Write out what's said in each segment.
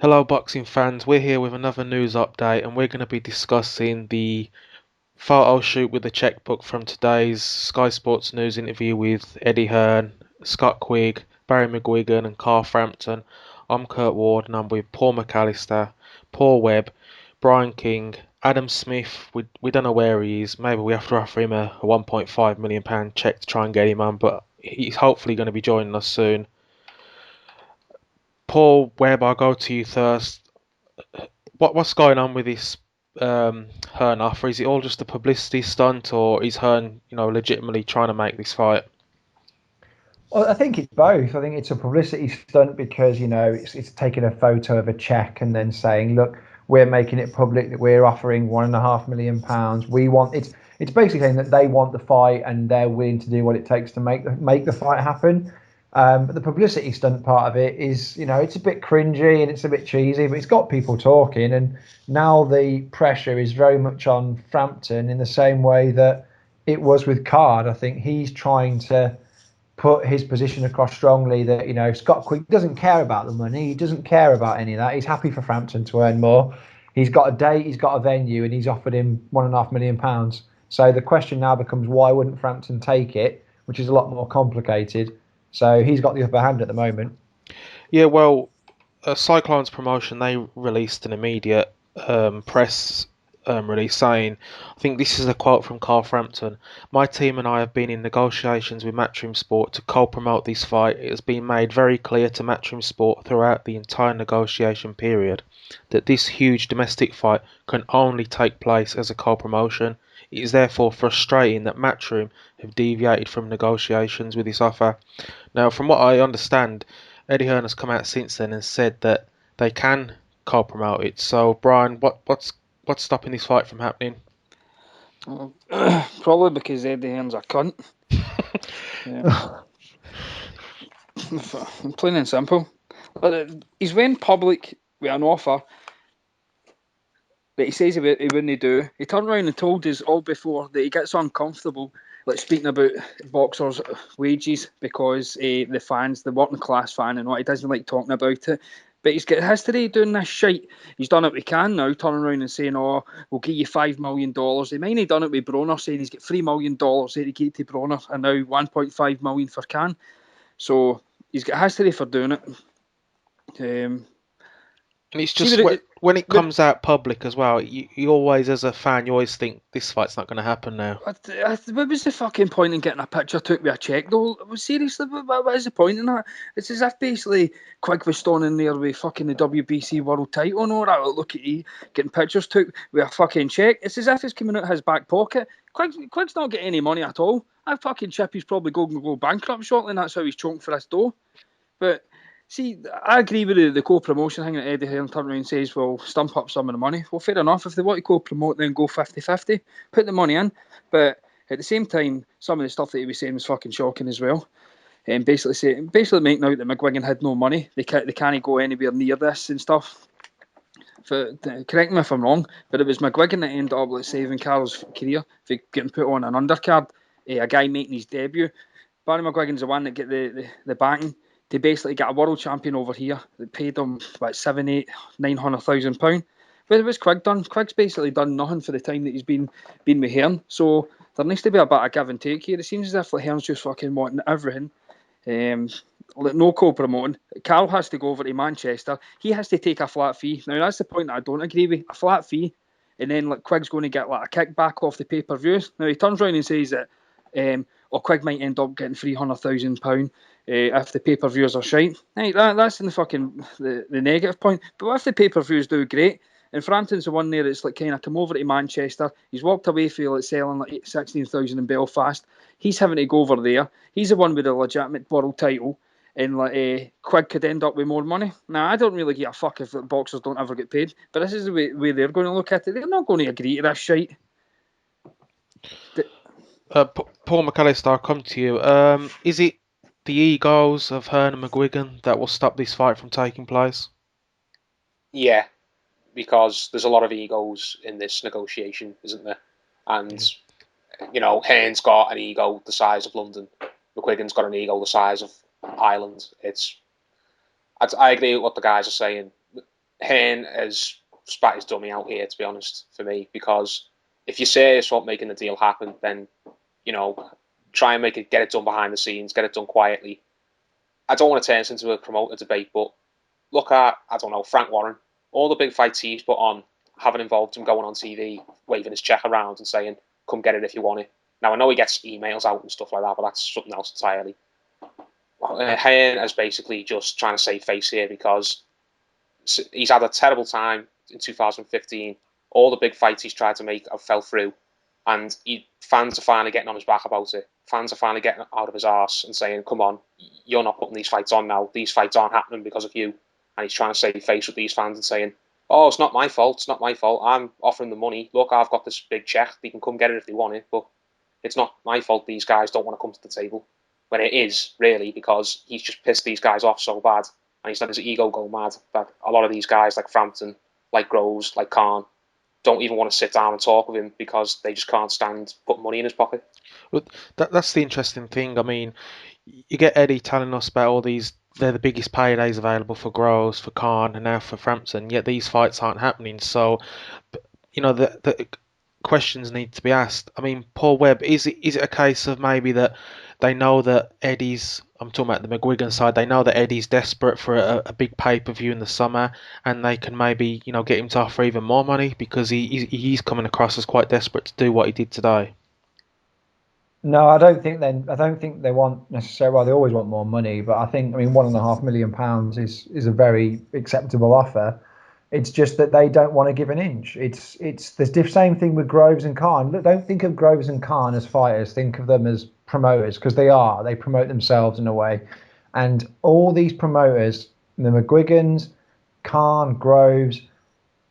Hello, boxing fans. We're here with another news update, and we're going to be discussing the photo shoot with the checkbook from today's Sky Sports News interview with Eddie Hearn, Scott Quigg, Barry McGuigan, and Carl Frampton. I'm Kurt Ward, and I'm with Paul McAllister, Paul Webb, Brian King, Adam Smith. We don't know where he is. Maybe we have to offer him a £1.5 million check to try and get him on, but he's hopefully going to be joining us soon. Paul Webb, I'll go to you first. What's going on with this Hearn offer? Is it all just a publicity stunt, or is Hearn, legitimately trying to make this fight? Well, I think it's both. I think it's a publicity stunt because it's taking a photo of a check and then saying, "Look, we're making it public that we're offering £1.5 million. We want it's basically saying that they want the fight and they're willing to do what it takes to make the fight happen. But the publicity stunt part of it is, it's a bit cringy and it's a bit cheesy, but it's got people talking. And now the pressure is very much on Frampton in the same way that it was with Card. I think he's trying to put his position across strongly that Scott Quigg doesn't care about the money. He doesn't care about any of that. He's happy for Frampton to earn more. He's got a date, he's got a venue, and he's offered him £1.5 million. So the question now becomes, why wouldn't Frampton take it, which is a lot more complicated. So he's got the upper hand at the moment. Yeah, well, Cyclones Promotion, they released an immediate press release saying, I think this is a quote from Carl Frampton: "My team and I have been in negotiations with Matchroom Sport to co-promote this fight. It has been made very clear to Matchroom Sport throughout the entire negotiation period that this huge domestic fight can only take place as a co-promotion. It is therefore frustrating that Matchroom have deviated from negotiations with this offer." Now, from what I understand, Eddie Hearn has come out since then and said that they can co-promote it. So, Brian, what's stopping this fight from happening? Well, probably because Eddie Hearn's a cunt. Plain and simple. But he's went public with an offer that he says he wouldn't do. He turned around and told us all before that he gets uncomfortable, like speaking about boxers' wages because the fans, the working class fan, and what he doesn't like talking about it. But he's got history doing this shit. He's done it with Can now, turning around and saying, "Oh, we'll give you $5 million." He might have done it with Broner, saying he's got $3 million that he gave to Broner, and now 1.5 million for Can. So he's got history for doing it. And it's See just what it, when it but comes out public as well, you always, as a fan, you always think this fight's not going to happen now. what was the fucking point in getting a picture took with a check though? Seriously, what is the point in that? It's as if basically Quigg was standing there with fucking the WBC world title and all that. Look at he getting pictures took with a fucking check. It's as if it's coming out of his back pocket. Quigg's not getting any money at all. That fucking chip he's probably going to go bankrupt shortly, and that's how he's choking for this dough. But see, I agree with the co-promotion thing that Eddie Hearn turned around and says, well, stump up some of the money. Well, fair enough. If they want to co-promote, then go 50-50. Put the money in. But at the same time, some of the stuff that he was saying was fucking shocking as well. And basically making out that McGuigan had no money. They can't go anywhere near this and stuff. Correct me if I'm wrong, but it was McGuigan that ended up like saving Carl's career for getting put on an undercard. A guy making his debut. Barry McGuigan's the one that get the backing to basically get a world champion over here that paid him about 7, 8, 900,000 pound. But it was Quigg done. Quigg's basically done nothing for the time that he's been with Hearn. So there needs to be a bit of give and take here. It seems as if like Hearn's just fucking wanting everything. Um, like no co-promoting. Carl has to go over to Manchester. He has to take a flat fee. Now that's the point that I don't agree with. A flat fee, and then like Quigg's going to get like a kickback off the pay-per-views. Now he turns around and says that or Quigg might end up getting £300,000 if the pay-per-views are shite. Right, that's in the fucking the negative point. But what if the pay-per-views do great? And Frampton's the one there that's like kind of come over to Manchester. He's walked away for like selling like 16,000 in Belfast. He's having to go over there. He's the one with a legitimate world title. And like Quigg could end up with more money. Now, I don't really give a fuck if boxers don't ever get paid, but this is the way they're going to look at it. They're not going to agree to this shite. Paul McAllister, I'll come to you. Is it the egos of Hearn and McGuigan that will stop this fight from taking place? Yeah, because there's a lot of egos in this negotiation, isn't there? And, Hearn's got an ego the size of London. McGuigan's got an ego the size of Ireland. I agree with what the guys are saying. Hearn has spat his dummy out here, to be honest, for me, because if you're serious about making the deal happen, then, try and get it done behind the scenes, get it done quietly. I don't want to turn this into a promoter debate, but look at, I don't know, Frank Warren. All the big fights he's put on haven't involved him going on TV, waving his check around and saying, come get it if you want it. Now, I know he gets emails out and stuff like that, but that's something else entirely. Hearn is basically just trying to save face here because he's had a terrible time in 2015. All the big fights he's tried to make have fell through, and fans are finally getting on his back about it. Fans are finally getting out of his arse and saying, "Come on, you're not putting these fights on now. These fights aren't happening because of you." And he's trying to save face with these fans and saying, "Oh, it's not my fault. It's not my fault. I'm offering the money. Look, I've got this big check. They can come get it if they want it, but it's not my fault. These guys don't want to come to the table." When it is really because he's just pissed these guys off so bad, and he's let his ego go mad that a lot of these guys like Frampton, like Groves, like Hearn, don't even want to sit down and talk with him because they just can't stand putting money in his pocket. But that's the interesting thing. I mean, you get Eddie telling us about all these. They're the biggest paydays available for Groves, for Khan, and now for Frampton. Yet these fights aren't happening. So, the questions need to be asked. I mean, Paul Webb, is it a case of maybe that they know that Eddie's? I'm talking about the McGuigan side. They know that Eddie's desperate for a big pay-per-view in the summer, and they can maybe get him to offer even more money because he's coming across as quite desperate to do what he did today. No, I don't think they want necessarily. Well, they always want more money, but I mean, £1.5 million is a very acceptable offer. It's just that they don't want to give an inch. It's the same thing with Groves and Khan. Look, don't think of Groves and Khan as fighters. Think of them as promoters because they are. They promote themselves in a way, and all these promoters, the McGuigans, Khan, Groves,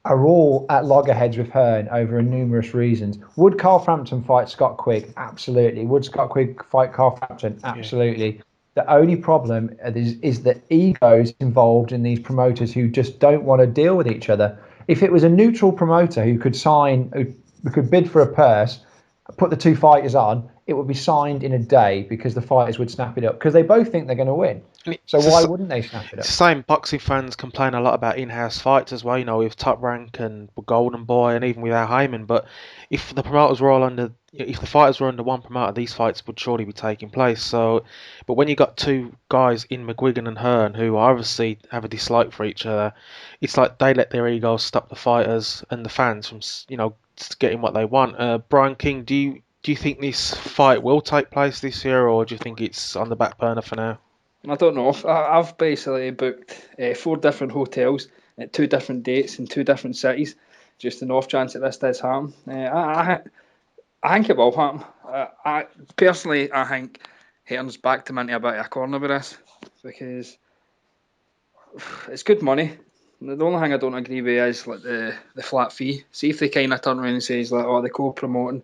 are all at loggerheads with Hearn over numerous reasons. Would Carl Frampton fight Scott Quigg? Absolutely. Would Scott Quigg fight Carl Frampton? Absolutely. Yeah. The only problem is the egos involved in these promoters who just don't want to deal with each other. If it was a neutral promoter who could bid for a purse, put the two fighters on, it would be signed in a day because the fighters would snap it up because they both think they're going to win. So why wouldn't they snap it up? It's the same. Boxing fans complain a lot about in-house fights as well, with Top Rank and Golden Boy and even with Al Heyman. But if the fighters were under one promoter, these fights would surely be taking place. So, but when you got two guys in McGuigan and Hearn who obviously have a dislike for each other, it's like they let their egos stop the fighters and the fans from getting what they want. Brian King, do you think this fight will take place this year, or do you think it's on the back burner for now? I don't know. I've basically booked 4 different hotels at 2 different dates in 2 different cities, just an off chance that this does happen. I think it will happen. I think Hearn's backed him into a bit of a corner with this because it's good money. The only thing I don't agree with is like the flat fee. See if they kind of turn around and says like, oh, the co-promoting.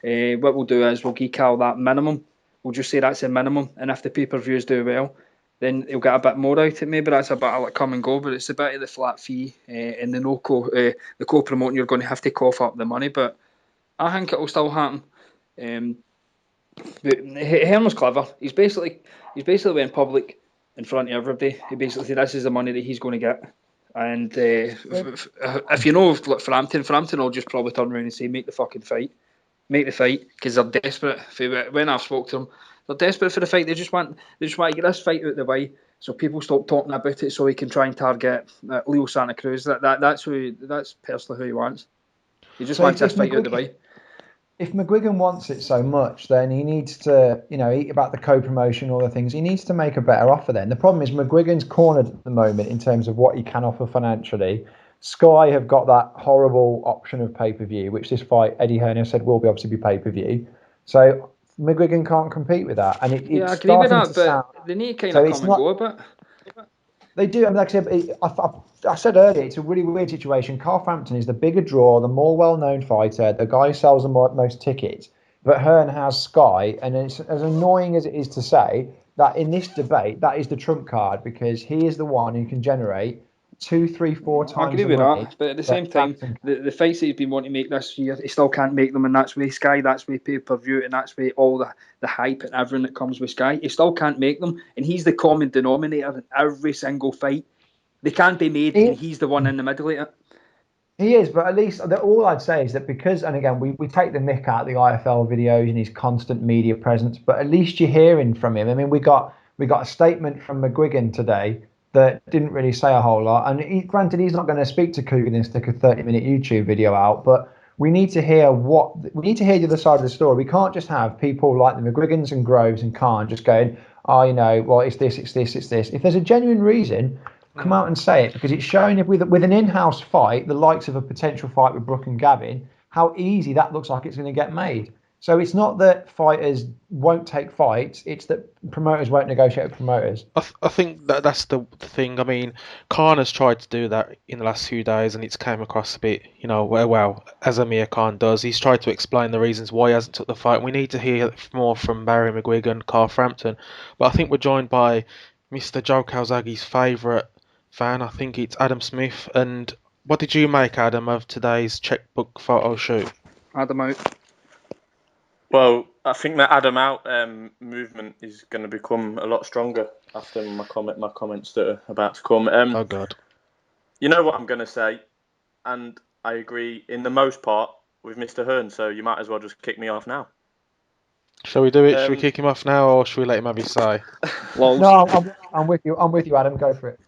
What we'll do is we'll give Cal that minimum. We'll just say that's a minimum, and if the pay-per-views do well, then he'll get a bit more out of it. Maybe that's a bit of like come and go, but it's a bit of the flat fee and the co-promoting. You're going to have to cough up the money, but I think it'll still happen. But Hearn was clever. He's basically went public in front of everybody. He basically said this is the money that he's going to get. And if you know, like Frampton will just probably turn around and say, make the fight, because they're desperate. When I've spoke to them, they're desperate for the fight. They just want to get this fight out of the way, so people stop talking about it, so he can try and target Leo Santa Cruz. That's personally who he wants. He just wants this fight out of the way. If McGuigan wants it so much, then he needs to, about the co-promotion, all the things, he needs to make a better offer then. The problem is McGuigan's cornered at the moment in terms of what he can offer financially. Sky have got that horrible option of pay-per-view, which this fight, Eddie Hearn has said, will obviously be pay-per-view. So McGuigan can't compete with that. And I agree with that, but they need to kind of come and go a bit. They do. I mean, like I said earlier, it's a really weird situation. Carl Frampton is the bigger draw, the more well-known fighter, the guy who sells the most tickets. But Hearn has Sky, and it's as annoying as it is to say that in this debate, that is the trump card because he is the one who can generate 2, 3, 4 times. I agree with that, but at the same time, the fights that he's been wanting to make this year, he still can't make them, and that's way Sky, that's way pay-per-view, and that's way all the hype and everything that comes with Sky. He still can't make them, and he's the common denominator in every single fight. They can't be made, and he's the one in the middle of it. He is, but at least all I'd say is that because, and again, we take the mick out of the IFL videos and his constant media presence, but at least you're hearing from him. I mean, we got a statement from McGuigan today that didn't really say a whole lot. And granted, he's not going to speak to Coogan and stick a 30-minute YouTube video out, but we need to hear the other side of the story. We can't just have people like the McGuigans and Groves and Khan just going, oh, well, it's this, it's this, it's this. If there's a genuine reason, come out and say it, because it's showing with an in-house fight, the likes of a potential fight with Brooke and Gavin, how easy that looks like it's going to get made. So it's not that fighters won't take fights; it's that promoters won't negotiate with promoters. I think that's the thing. I mean, Khan has tried to do that in the last few days, and it's came across a bit, well, as Amir Khan does. He's tried to explain the reasons why he hasn't took the fight. We need to hear more from Barry McGuigan and Carl Frampton. But I think we're joined by Mr. Joe Calzaghe's favourite fan. I think it's Adam Smith. And what did you make, Adam, of today's checkbook photo shoot? Adam out. Well, I think that Adam out movement is going to become a lot stronger after my comments that are about to come. Oh God! You know what I'm going to say, and I agree in the most part with Mr. Hearn. So you might as well just kick me off now. Shall we do it? Shall we kick him off now, or shall we let him have his say? No, I'm with you. I'm with you, Adam. Go for it.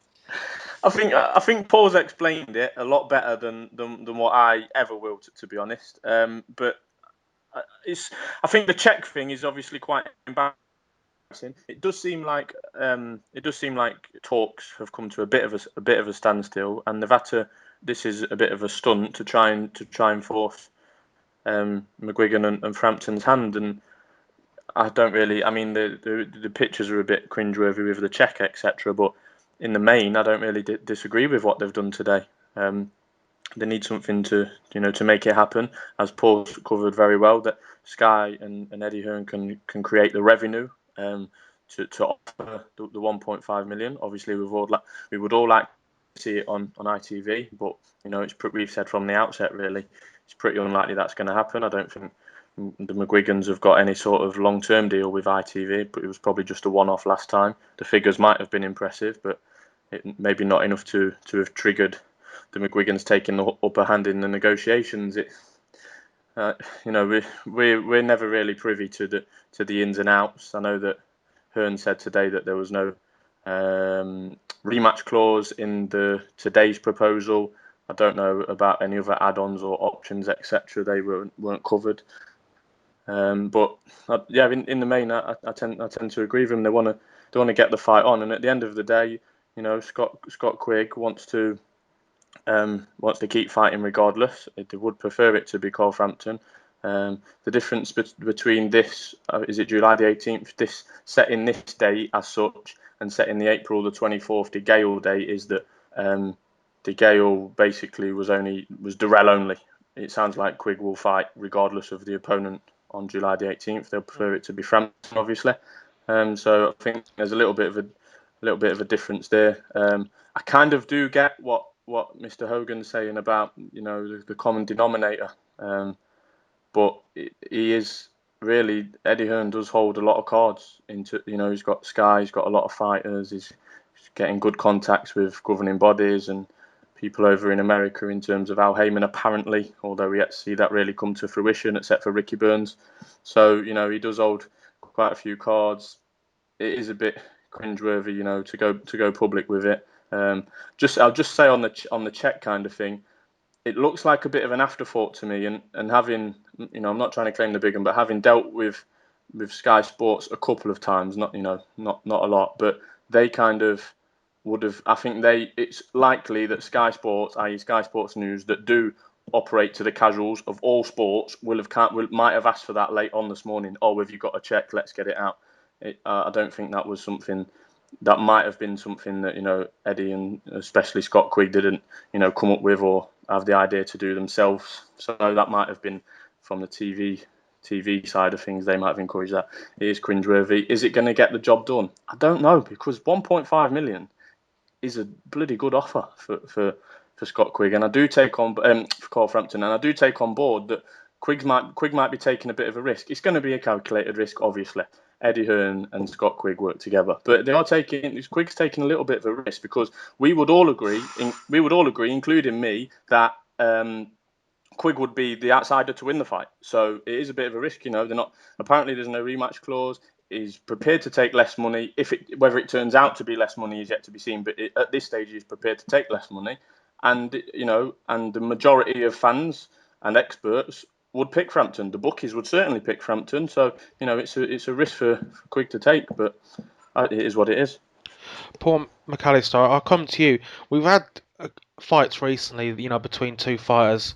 I think Paul's explained it a lot better than what I ever will, to be honest. But I think the check thing is obviously quite embarrassing. It does seem like talks have come to a bit of a standstill, and they've had to. This is a bit of a stunt to try and force McGuigan and Frampton's hand, and I don't really. I mean, the pictures are a bit cringeworthy with the check, etc. But in the main, I don't really disagree with what they've done today. They need something to make it happen, as Paul's covered very well. That Sky and Eddie Hearn can create the revenue to offer the 1.5 million. Obviously, we would all like to see it on ITV, but we've said from the outset really it's pretty unlikely that's going to happen. I don't think the McGuigans have got any sort of long-term deal with ITV, but it was probably just a one-off last time. The figures might have been impressive, but maybe not enough to have triggered the McGuigans taking the upper hand in the negotiations. We're never really privy to the ins and outs. I know that Hearn said today that there was no rematch clause in today's proposal. I don't know about any other add-ons or options, etc. They weren't covered. But in the main, I tend to agree with them. They want to get the fight on, and at the end of the day, Scott Quigg wants to keep fighting regardless. They would prefer it to be Carl Frampton. The difference between this is it July the 18th, this setting this date as such, and setting the April the 24th De Gale date is that De Gale basically was Durrell only. It sounds like Quigg will fight regardless of the opponent on July the 18th. They'll prefer it to be Frampton, obviously. So I think there's a little bit of a difference there. I kind of do get what Mr. Hogan's saying about the common denominator, but he is really, Eddie Hearn does hold a lot of cards into he's got Sky, he's got a lot of fighters, he's getting good contacts with governing bodies and people over in America in terms of Al Heyman apparently, although we yet to see that really come to fruition except for Ricky Burns. So he does hold quite a few cards. It is a bit cringeworthy, to go public with it. I'll just say on the check kind of thing, it looks like a bit of an afterthought to me. And having, I'm not trying to claim the big one, but having dealt with Sky Sports a couple of times, not a lot, but they kind of would have. I think it's likely that Sky Sports, i.e. Sky Sports News, that do operate to the casuals of all sports, might have asked for that late on this morning. Oh, have you got a check? Let's get it out. I don't think that was something. That might have been something that Eddie and especially Scott Quigg didn't come up with or have the idea to do themselves. So that might have been from the TV side of things. They might have encouraged that. It is cringeworthy. Is it going to get the job done? I don't know, because 1.5 million is a bloody good offer for Scott Quigg, and I do take on for Carl Frampton, and I do take on board that Quigg might be taking a bit of a risk. It's going to be a calculated risk, obviously. Eddie Hearn and Scott Quigg work together. But they are Quigg's taking a little bit of a risk, because we would all agree, including me, that Quigg would be the outsider to win the fight. So it is a bit of a risk, They're not. Apparently, there's no rematch clause. He's prepared to take less money. Whether it turns out to be less money is yet to be seen. But at this stage, he's prepared to take less money, and and the majority of fans and experts would pick Frampton. The bookies would certainly pick Frampton. So it's a risk for Quigg to take, but it is what it is. Paul McAllister, I'll come to you. We've had fights recently, between two fighters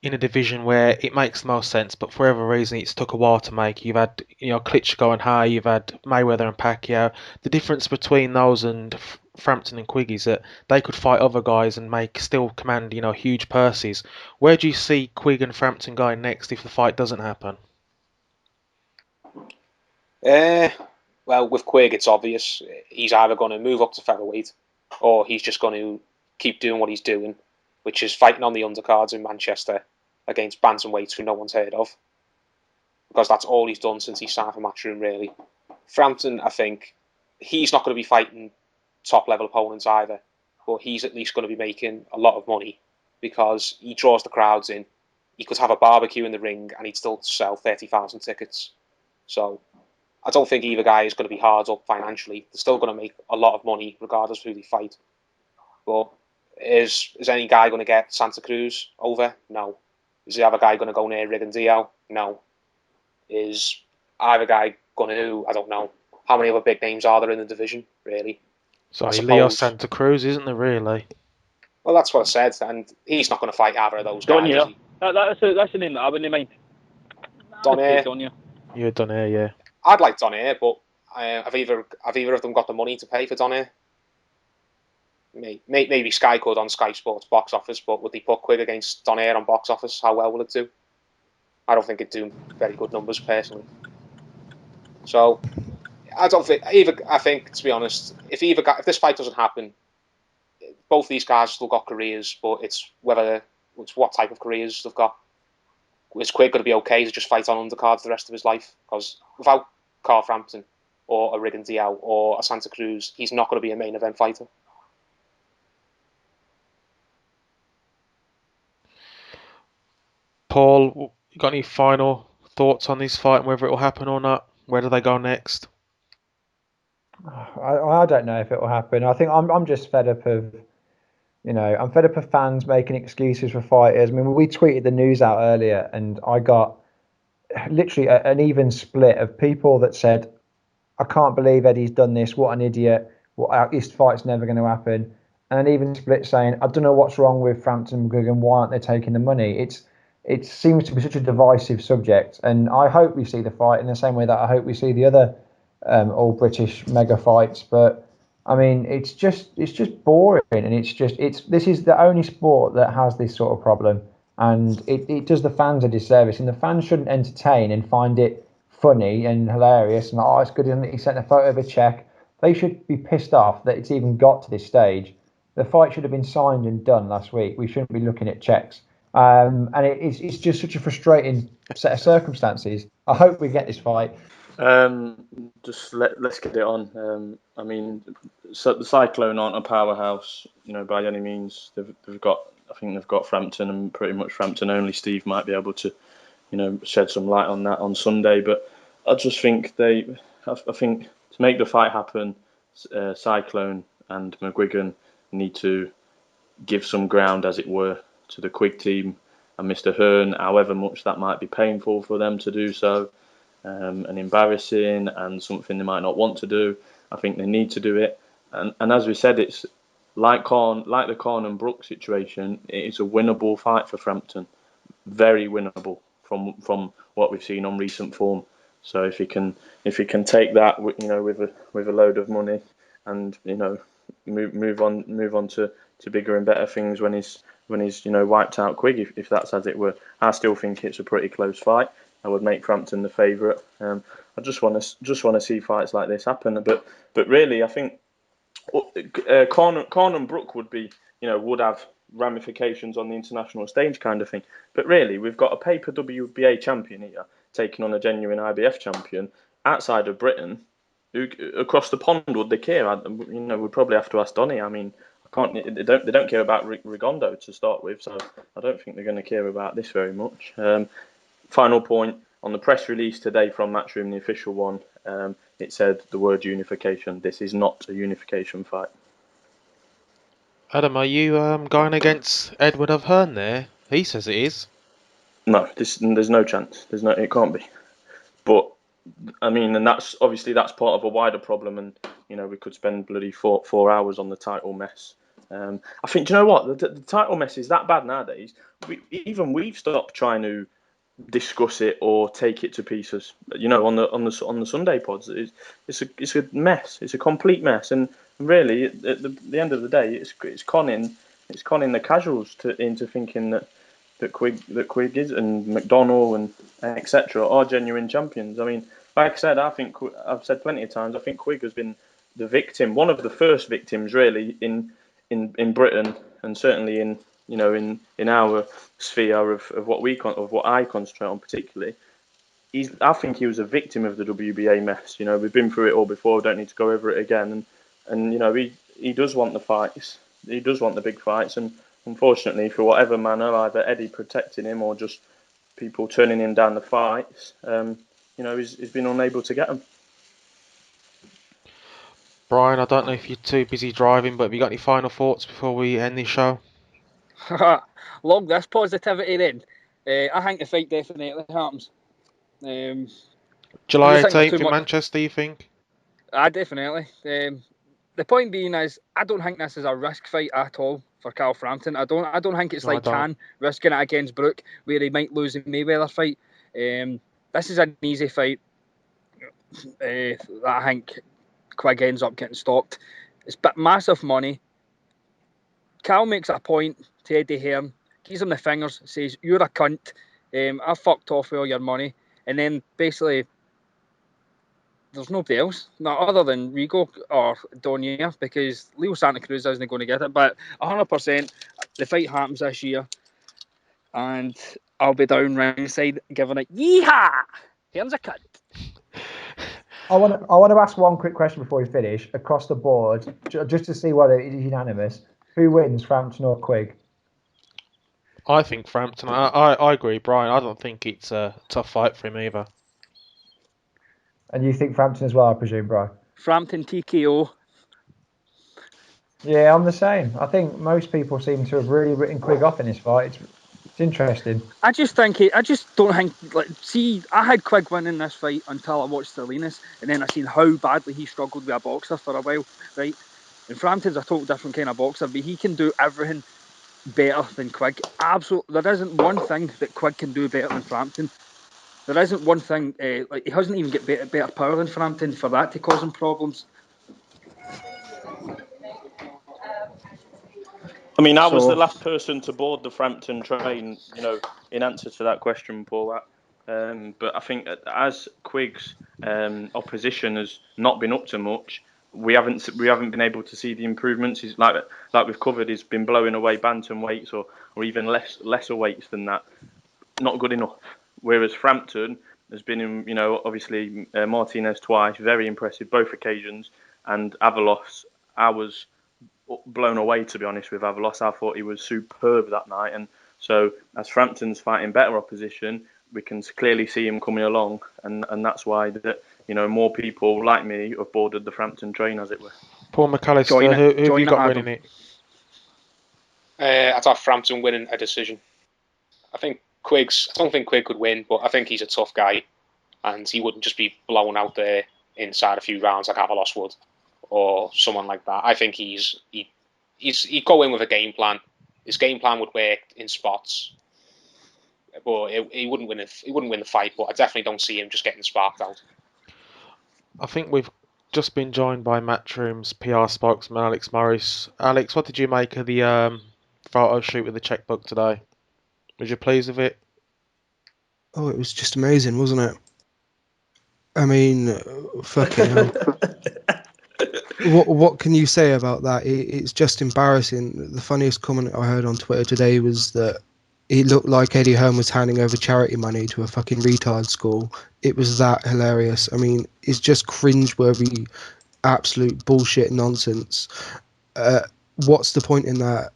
in a division where it makes the most sense, but for whatever reason, it's took a while to make. You've had, Klitschko and Hay, you've had Mayweather and Pacquiao. The difference between those and Frampton and Quigg is that they could fight other guys and still command, huge purses. Where do you see Quigg and Frampton going next if the fight doesn't happen? Well, with Quigg, it's obvious. He's either going to move up to featherweight, or he's just going to keep doing what he's doing, which is fighting on the undercards in Manchester against bantamweights who no one's heard of, because that's all he's done since he signed for Matchroom, really. Frampton, I think, he's not going to be fighting top-level opponents either, but he's at least going to be making a lot of money because he draws the crowds in. He could have a barbecue in the ring and he'd still sell 30,000 tickets. So I don't think either guy is going to be hard up financially. They're still going to make a lot of money regardless of who they fight. But is any guy going to get Santa Cruz over? No. Is the other guy going to go near Rigondeaux? No. Is either guy going to, I don't know. How many other big names are there in the division, really? Sorry, Leo Santa Cruz, isn't there really? Well, that's what I said, and he's not going to fight either of those guys. Donaire. That's the name that I wouldn't mind. Donaire. Yeah, Donaire, yeah. I'd like Donaire, but have either of them got the money to pay for Donaire? Maybe Sky could on Sky Sports box office, but would they put Quigg against Donaire on box office? How well will it do? I don't think it'd do very good numbers personally. So I don't think I think, to be honest, if this fight doesn't happen, both these guys still got careers, but it's what type of careers they've got. Is Quigg going to be okay to just fight on undercards the rest of his life? Because without Carl Frampton or a Rigondeaux or a Santa Cruz, he's not going to be a main event fighter. Paul, you got any final thoughts on this fight and whether it will happen or not? Where do they go next? I don't know if it will happen. I think I'm just fed up of, I'm fed up of fans making excuses for fighters. I mean, we tweeted the news out earlier, and I got literally an even split of people that said, "I can't believe Eddie's done this. What an idiot! This fight's never going to happen." And an even split saying, "I don't know what's wrong with Frampton and McGuigan. Why aren't they taking the money?" It seems to be such a divisive subject, and I hope we see the fight in the same way that I hope we see the other all British mega fights. But I mean, it's just boring, and this is the only sport that has this sort of problem, and it does the fans a disservice. And the fans shouldn't entertain and find it funny and hilarious and it's good, isn't it? He sent a photo of a check. They should be pissed off that it's even got to this stage. The fight should have been signed and done last week. We shouldn't be looking at checks. And it's just such a frustrating set of circumstances. I hope we get this fight. Let's get it on. I mean, so the Cyclone aren't a powerhouse, by any means. I think they've got Frampton, and pretty much Frampton only. Steve might be able to, shed some light on that on Sunday. But I just think I think to make the fight happen, Cyclone and McGuigan need to give some ground, as it were, to the Quigg team and Mr. Hearn, however much that might be painful for them to do so. And embarrassing and something they might not want to do. I think they need to do it. And as we said, it's like the Corn and Brook situation. It's a winnable fight for Frampton, very winnable from what we've seen on recent form. So if he can take that, with a load of money, and move on to bigger and better things when he's wiped out Quigg, if that's as it were. I still think it's a pretty close fight. I would make Frampton the favourite. I just want to see fights like this happen. But really, I think Corn and Brook would have ramifications on the international stage, kind of thing. But really, we've got a paper WBA champion here taking on a genuine IBF champion, outside of Britain, who across the pond would they care? We'd probably have to ask Donny. I mean, I can't. They don't care about Rigondo to start with, so I don't think they're going to care about this very much. Final point on the press release today from Matchroom, the official one. It said the word unification. This is not a unification fight. Adam, are you going against Edward of Hearn there? He says it is. No, there's no chance. It can't be. But I mean, and that's part of a wider problem, and we could spend bloody 4 hours on the title mess. I think, do you know what, the title mess is that bad nowadays. We've stopped trying to discuss it or take it to pieces. On the Sunday pods, it's a mess. It's a complete mess, and really, at the end of the day, it's conning the casuals into thinking that Quigg is, and McDonnell and etc. are genuine champions. I mean, like I said, I've said plenty of times, I think Quigg has been the victim, one of the first victims, really, in Britain, and certainly in our sphere of what I concentrate on particularly. I think he was a victim of the WBA mess. We've been through it all before. Don't need to go over it again. And he does want the fights. He does want the big fights. And unfortunately, for whatever manner, either Eddie protecting him or just people turning him down the fights, he's been unable to get them. Brian, I don't know if you're too busy driving, but have you got any final thoughts before we end this show? Long this positivity then. I think the fight definitely happens. July 18th in Manchester, you think? Definitely. The point being is, I don't think this is a risk fight at all for Carl Frampton. I don't think it's like Can risking it against Brook, where he might lose a Mayweather fight. This is an easy fight. I think Quigg ends up getting stopped. It's massive money. Cal makes a point to Eddie Hearn, gives him the fingers, says, "You're a cunt. I fucked off with all your money." And then basically, there's nobody else, not other than Rigo or Donier, because Leo Santa Cruz isn't going to get it. But 100%, the fight happens this year, and I'll be down ringside giving it, "Yeehaw! Hearn's a cunt." I want to ask one quick question before we finish. Across the board, just to see whether it is unanimous. Who wins, Frampton or Quigg? I think Frampton. I agree, Brian. I don't think it's a tough fight for him either. And you think Frampton as well, I presume, Brian? Frampton TKO. Yeah, I'm the same. I think most people seem to have really written Quigg off in this fight. It's interesting. I just don't think, see, I had Quigg winning this fight until I watched Salinas, and then I seen how badly he struggled with a boxer for a while, right? And Frampton's a total different kind of boxer, but he can do everything better than Quigg. Absolutely, there isn't one thing that Quigg can do better than Frampton. There isn't one thing, he doesn't even get better power than Frampton for that to cause him problems. I mean, I was the last person to board the Frampton train, in answer to that question, Paul. But I think as Quigg's opposition has not been up to much, we haven't been able to see the improvements. He's like we've covered, he's been blowing away bantamweights or even lesser weights than that. Not good enough. Whereas Frampton has been in, obviously Martinez twice, very impressive both occasions, and Avalos, I was blown away, to be honest, with Avalos. I thought he was superb that night, and so as Frampton's fighting better opposition, we can clearly see him coming along, and that's why that more people like me have boarded the Frampton train, as it were. Paul McAllister, who have you got winning it? I'd have Frampton winning a decision. I don't think Quigg could win, but I think he's a tough guy, and he wouldn't just be blown out there inside a few rounds like Avalos would, or someone like that. I think he'd go in with a game plan. His game plan would work in spots, but he wouldn't win the fight. But I definitely don't see him just getting sparked out. I think we've just been joined by Matchroom's PR spokesman Alex Morris. Alex, what did you make of the photo shoot with the checkbook today? Was you pleased with it? Oh, it was just amazing, wasn't it? I mean, fucking hell. What can you say about that? It's just embarrassing. The funniest comment I heard on Twitter today was that it looked like Eddie Hearn was handing over charity money to a fucking retard school. It was that hilarious. I mean, it's just cringeworthy, absolute bullshit nonsense. What's the point in that?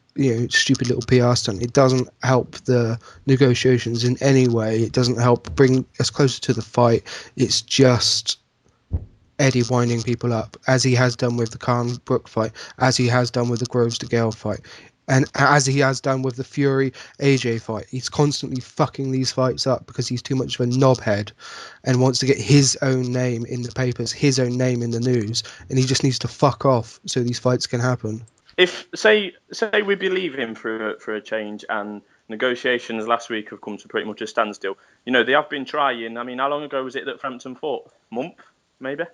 Stupid little PR stunt. It doesn't help the negotiations in any way. It doesn't help bring us closer to the fight. It's just Eddie winding people up, as he has done with the Khan Brook fight, as he has done with the Groves to Gale fight, and as he has done with the Fury AJ fight. He's constantly fucking these fights up because he's too much of a knobhead and wants to get his own name in the papers, his own name in the news, and he just needs to fuck off so these fights can happen. If say we believe him for a change, and negotiations last week have come to pretty much a standstill. They have been trying. I mean, how long ago was it that Frampton fought? Month, maybe.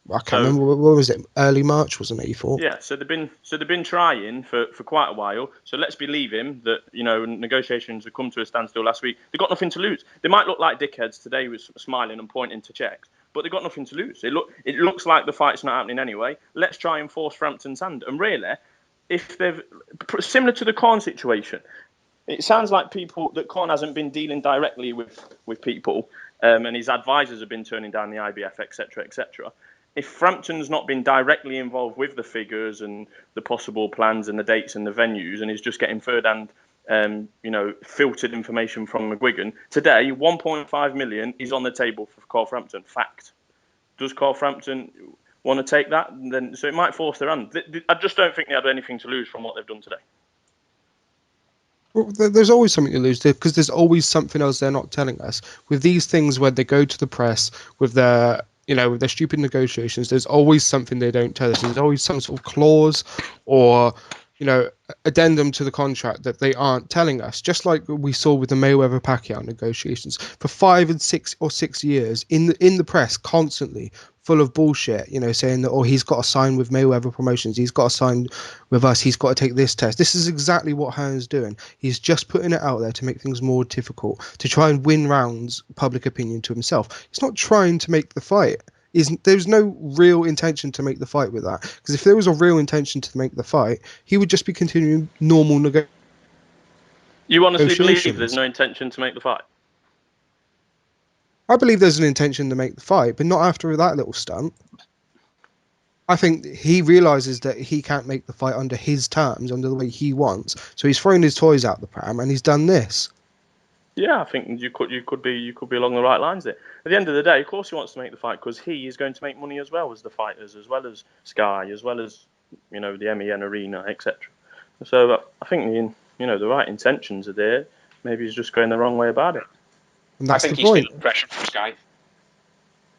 I can't remember, what was it? Early March, wasn't it? He fought. Yeah, so they've been trying for quite a while. So let's believe him that negotiations have come to a standstill last week. They've got nothing to lose. They might look like dickheads today, with smiling and pointing to checks, but they've got nothing to lose. It looks like the fight's not happening anyway. Let's try and force Frampton's hand. And really, if they've similar to the Corn situation, it sounds like that Corn hasn't been dealing directly with people, and his advisors have been turning down the IBF, etc., etc. If Frampton's not been directly involved with the figures and the possible plans and the dates and the venues, and is just getting third-hand, filtered information from McGuigan, today 1.5 million is on the table for Carl Frampton. Fact. Does Carl Frampton want to take that? So it might force their hand. I just don't think they had anything to lose from what they've done today. Well, there's always something to lose because there's always something else they're not telling us. With these things where they go to the press with their stupid negotiations, there's always something they don't tell us. There's always some sort of clause or addendum to the contract that they aren't telling us. Just like we saw with the Mayweather-Pacquiao negotiations for 5 and 6 or 6 years in the press, constantly full of bullshit, saying that, he's got to sign with Mayweather Promotions, he's got to sign with us, he's got to take this test. This is exactly what Hearn's doing. He's just putting it out there to make things more difficult, to try and win rounds, public opinion to himself. He's not trying to make the fight. There's no real intention to make the fight with that. Because if there was a real intention to make the fight, he would just be continuing normal negotiations. You honestly believe there's no intention to make the fight? I believe there's an intention to make the fight, but not after that little stunt. I think he realises that he can't make the fight under his terms, under the way he wants. So he's thrown his toys out the pram and he's done this. Yeah, I think you could be along the right lines there. At the end of the day, of course, he wants to make the fight because he is going to make money as well as the fighters, as well as Sky, as well as the MEN Arena, etc. So I think the right intentions are there. Maybe he's just going the wrong way about it. And that's I think the point. He's feeling pressure from Sky.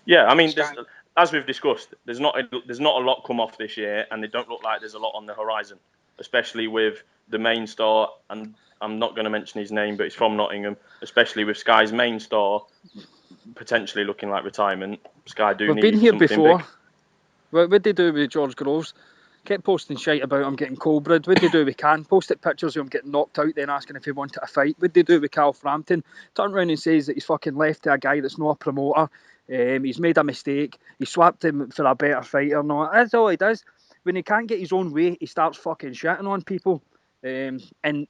Yeah, I mean, as we've discussed, there's not a lot come off this year, and they don't look like there's a lot on the horizon, especially with the main star, and I'm not going to mention his name, but he's from Nottingham, especially with Sky's main star potentially looking like retirement. Sky do We've need been here something before. big. What did they do with George Groves? Kept posting shite about him getting cold-brewed. What did they do with Can? Posted pictures of him getting knocked out, then asking if he wanted a fight. What did they do with Carl Frampton? Turned around and says that he's fucking left to a guy that's not a promoter. He's made a mistake. He swapped him for a better fighter. No, that's all he does. When he can't get his own way, he starts fucking shitting on people. And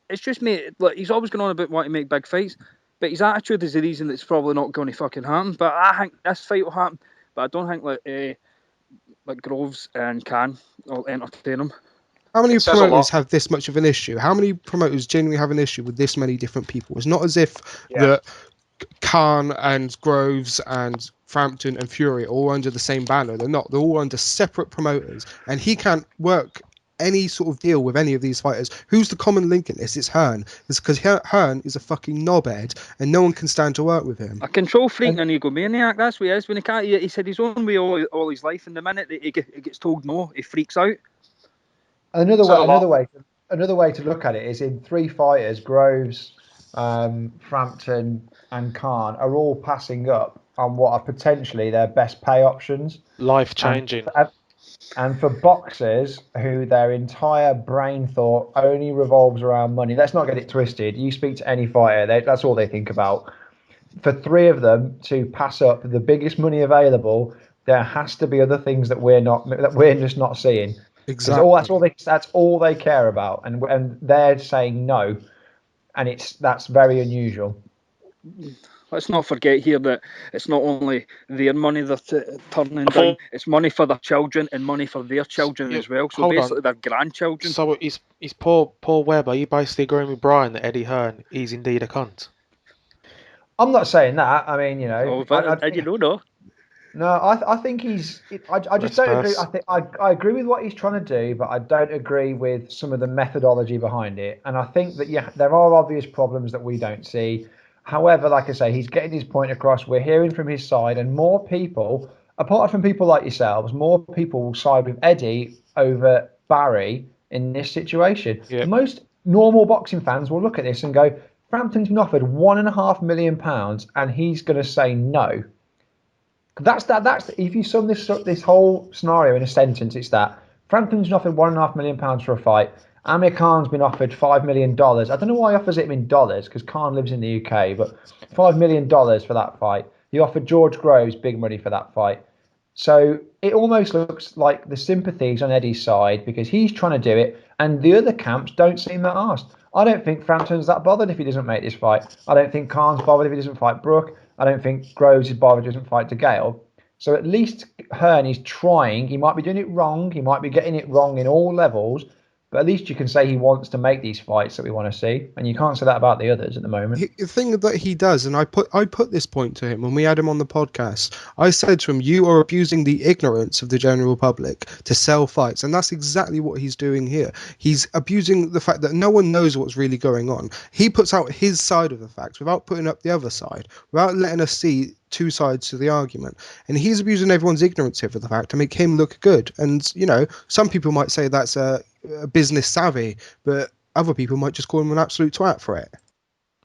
it's just, mate, look, he's always going on about wanting to make big fights, but his attitude is the reason that's probably not going to fucking happen. But I think this fight will happen, but I don't think like Groves and Can will entertain him. How many promoters have this much of an issue? How many promoters genuinely have an issue with this many different people? It's not as if that Khan and Groves and Frampton and Fury are all under the same banner. They're not. They're all under separate promoters. And he can't work any sort of deal with any of these fighters. Who's the common link in this? It's Hearn. It's because Hearn is a fucking knobhead and no one can stand to work with him. A control freak and an egomaniac, that's what he is. When he can't, he said his own way all his life, and the minute that he gets told no, he freaks out. Another way to look at it is in 3 fighters, Groves, Frampton and Khan are all passing up on what are potentially their best pay options. Life-changing. And for boxers who their entire brain thought only revolves around money, let's not get it twisted. You speak to any fighter, that's all they think about. For 3 of them to pass up the biggest money available, there has to be other things that we're just not seeing. Exactly. That's all they care about, and they're saying no. and that's very unusual. Let's not forget here that it's not only their money they're turning down, it's money for their children and money for their children as well. So hold basically on. their grandchildren. So is Paul Webb, are you basically agreeing with Brian that Eddie Hearn is indeed a cunt? I'm not saying that. I mean, you know, Oh, but you don't know. No, I think I just don't agree. Trespass. I agree with what he's trying to do, but I don't agree with some of the methodology behind it. And I think that there are obvious problems that we don't see. However, like I say, he's getting his point across. We're hearing from his side, and more people, apart from people like yourselves, more people will side with Eddie over Barry in this situation. Yep. Most normal boxing fans will look at this and go, Frampton's been offered £1.5 million, and he's going to say no. That's if you sum this whole scenario in a sentence, it's that Frampton's been offered £1.5 million for a fight. Amir Khan's been offered $5 million. I don't know why he offers it in dollars because Khan lives in the UK, but $5 million for that fight. He offered George Groves big money for that fight. So it almost looks like the sympathy's on Eddie's side because he's trying to do it, and the other camps don't seem that arsed. I don't think Frampton's that bothered if he doesn't make this fight. I don't think Khan's bothered if he doesn't fight Brook. I don't think Groves is bothered if he doesn't fight DeGale. So at least Hearn is trying. He might be doing it wrong. He might be getting it wrong in all levels. But at least you can say he wants to make these fights that we want to see, and you can't say that about the others at the moment. The thing that he does, and I put this point to him when we had him on the podcast. I said to him, "You are abusing the ignorance of the general public to sell fights," and that's exactly what he's doing here. He's abusing the fact that no one knows what's really going on. He puts out his side of the facts without putting up the other side, without letting us see two sides to the argument, and he's abusing everyone's ignorance here for the fact to make him look good. And you know, some people might say that's a business savvy, but other people might just call him an absolute twat for it.